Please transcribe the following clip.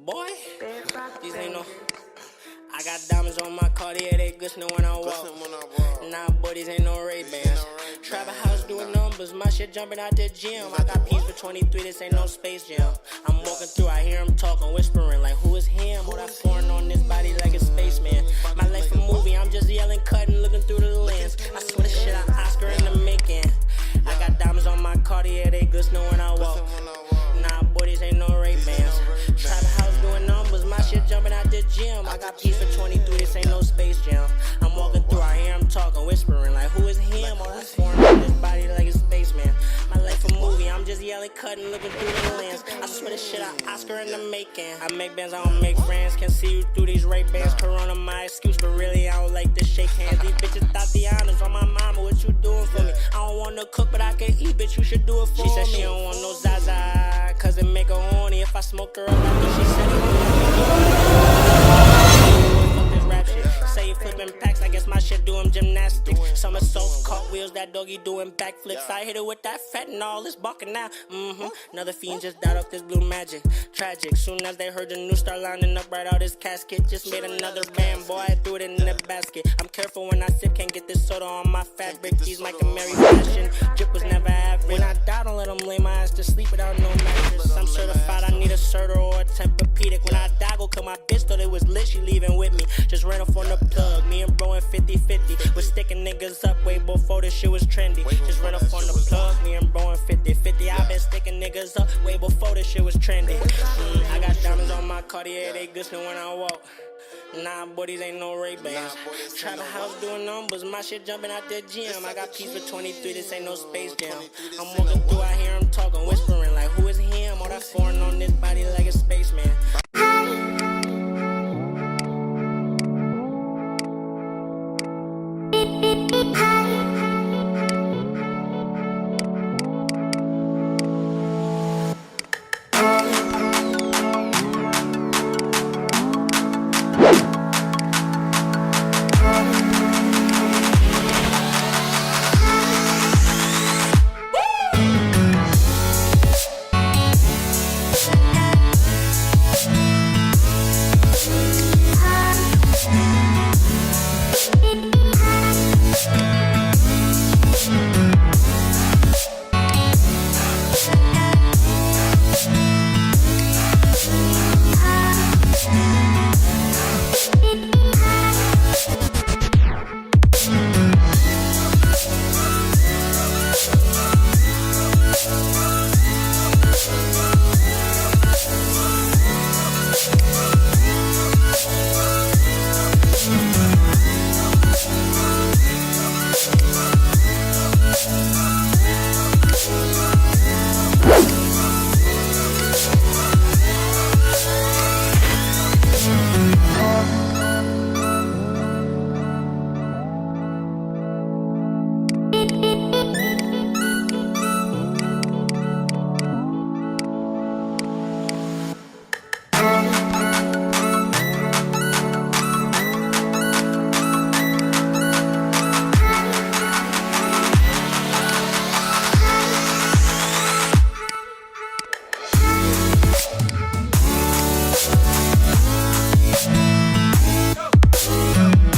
Boy, these ain't no. I got diamonds on my Cartier, they glistening when I walk. Nah, boy, these ain't no Ray-Bans. Trapper house doing numbers, my shit jumping out the gym. I got P's for 23, this ain't no Space Jam. I'm walking through, I hear him talking, whispering like, who is him? All that foreign on this body like a spaceman. My life a movie, I'm just yelling, cutting, looking through the lens. I swear this shit, I Oscar in the making. I got diamonds on my Cartier, they glistening when I walk. Nah, boy, these ain't no Ray-Bans. Trapper house doing numbers, my shit jumping out the gym. I got P's for 23, this ain't no Space Jam. I'm walking through, I hear him talking, whispering like, who is him? All that foreign on this body like a spaceman. My life a movie, I'm just yelling, cutting, looking through the lens. I swear this shit, I Oscar in the making. I make bands, I don't make friends. Can see you through these Ray-Bans. Corona my excuse, but really I don't like to shake hands. These bitches Tatiana's on my mama, what you doing for me? I don't want to cook, but I can eat, bitch, you should do it for me. She said she don't want no Zaza, cause it make her horny. If I smoked her up after she said it. Say you flipping packs, I guess my shit doing gymnastics. Somersaults, cartwheels, that doggy doing backflips. I hit it with that fentanyl, it's barking now. Another fiend just died off this blue magic. Tragic, soon as they heard the news start lining up right out his casket. Just made another band, boy, I threw it in the basket. I'm careful when I sip, can't get this soda on my fabric. These Mike and Mary fashion, drip was never average. When I die, don't let them lay my ass to sleep without no mattress. I'm certified, I need a Serta or a Tempur-Pedic. When I die, go cause my bitch thought it was lit, she leaving with me. Just ran off on the plug, me and bro in 50-50. Was sticking niggas up way before this shit was trendy. Just ran off on the plug, me and bro in 50-50. I been sticking niggas up way before this shit was trendy. I got diamonds on my Cartier, they glistening when I walk. Nah, boy, these ain't no Ray-Bans. Trapper house doing numbers, my shit jumping out the gym. I got P's for 23, this ain't no Space Jam. I'm walking through, I hear him talking, whispering like, who is him? All that foreign on this body like a